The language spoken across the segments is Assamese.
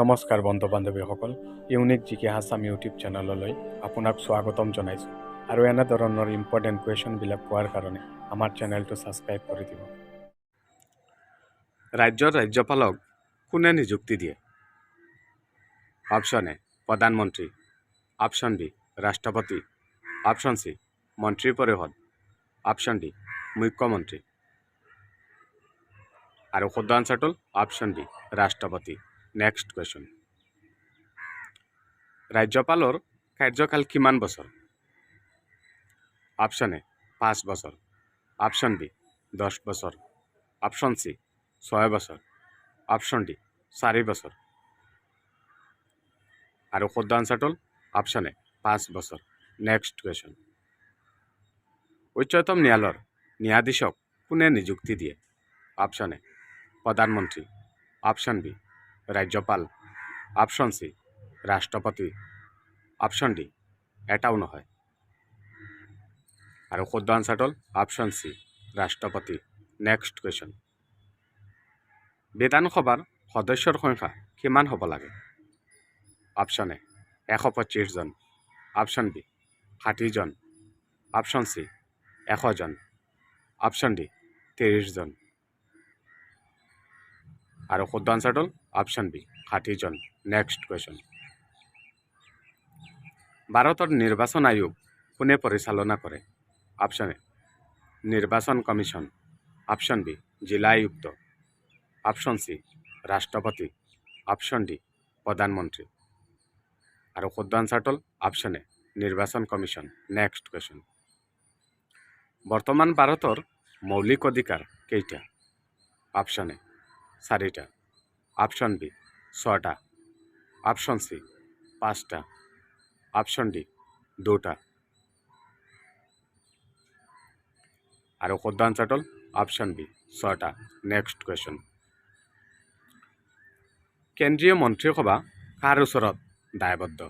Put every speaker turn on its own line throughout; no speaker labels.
নমস্কাৰ বন্ধু বান্ধৱীসকল, ইউনিক জিকে হাছাম ইউটিউব চেনেললৈ আপোনাক স্বাগতম জনাইছোঁ আৰু এনেধৰণৰ ইম্পৰ্টেণ্ট কুৱেশ্যনবিলাক পোৱাৰ কাৰণে আমাৰ চেনেলটো ছাবস্ক্ৰাইব কৰি দিব। ৰাজ্যৰ ৰাজ্যপালক কোনে নিযুক্তি দিয়ে? অপশ্যন এ প্ৰধানমন্ত্ৰী, অপশ্যন বি ৰাষ্ট্ৰপতি, অপশ্যন চি মন্ত্ৰী পৰিষদ, অপশ্যন ডি মুখ্যমন্ত্ৰী। আৰু শুদ্ধ আনচাৰটো অপশ্যন বি ৰাষ্ট্ৰপতি। নেক্সট কুৱেশ্যন, ৰাজ্যপালৰ কাৰ্যকাল কিমান বছৰ? অপশ্যন এ 5 বছৰ, অপশ্যন বি 10 বছৰ, অপশ্যন চি 6 বছৰ, অপশ্যন ডি 4 বছৰ। আৰু শুদ্ধ আনচাৰটো অপশ্যন এ 5 বছৰ। নেক্সট কুৱেশ্যন, উচ্চতম ন্যায়ালয়ৰ ন্যায়াধীশক কোনে নিযুক্তি দিয়ে? অপশ্যন এ প্ৰধানমন্ত্ৰী, অপশ্যন বি ৰাজ্যপাল, অপশ্যন চি ৰাষ্ট্ৰপতি, অপশ্যন ডি এটাও নহয়। আৰু শুদ্ধ আনচাৰটো অপশ্যন চি ৰাষ্ট্ৰপতি। নেক্সট কুৱেশ্যন, বিধানসভাৰ সদস্যৰ সংখ্যা কিমান হ'ব লাগে? অপশ্যন এ 125 জন, অপশ্যন বি 60 জন, অপশ্যন চি 100 জন, অপশ্যন ডি 30 জন। আৰু শুদ্ধ আনচাৰটো অপশ্যন বি 60 জন। নেক্সট কুৱেশ্যন, ভাৰতৰ নিৰ্বাচন আয়োগ কোনে পৰিচালনা কৰে? অপশ্যন এ নিৰ্বাচন কমিশ্যন, অপশ্যন বি জিলা আয়ুক্ত, অপশ্যন চি ৰাষ্ট্ৰপতি, অপশ্যন ডি প্ৰধানমন্ত্ৰী। আৰু শুদ্ধ আনচাৰটো অপশ্যন এ নিৰ্বাচন কমিশ্যন। নেক্সট কুৱেশ্যন, বৰ্তমান ভাৰতৰ মৌলিক অধিকাৰ কেইটা? অপশ্যন এ 4টা, অপশ্যন বি 6টা, অপশ্যন চি 5টা, অপশ্যন ডি 2টা। আৰু শুদ্ধ আনচাৰটো অপশ্যন বি 6টা। নেক্সট কুৱেশ্যন, কেন্দ্ৰীয় মন্ত্ৰীসভা কাৰ ওচৰত দায়বদ্ধ?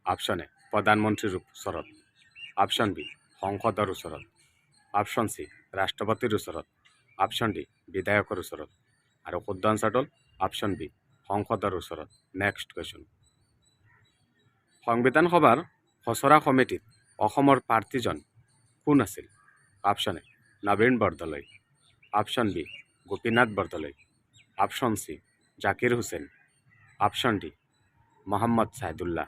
অপশ্যন এ প্ৰধানমন্ত্ৰীৰ ওচৰত, অপশ্যন বি সংসদৰ ওচৰত, অপশ্যন চি ৰাষ্ট্ৰপতিৰ ওচৰত, অপশ্যন ডি বিধায়কৰ ওচৰত। আৰু শুদ্ধ আনচাৰটো অপশ্যন বি সংসদৰ ওচৰত। নেক্সট কুৱেশ্যন, সংবিধান সভাৰ খচৰা সমিতিত অসমৰ প্ৰাৰ্থীজন কোন আছিল? Option A Nabin Bordoloi, option B Gopinath Bordoloi, option C Zakir Hussain, option D Mohammad Saidullah.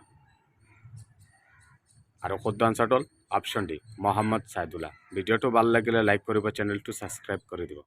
আৰু শুদ্ধ আনচাৰটো অপশ্যন ডি মহম্মদ ছাইদুল্লাহ। ভিডিঅ'টো ভাল লাগিলে লাইক কৰিব, চেনেলটো ছাবস্ক্ৰাইব কৰি দিব।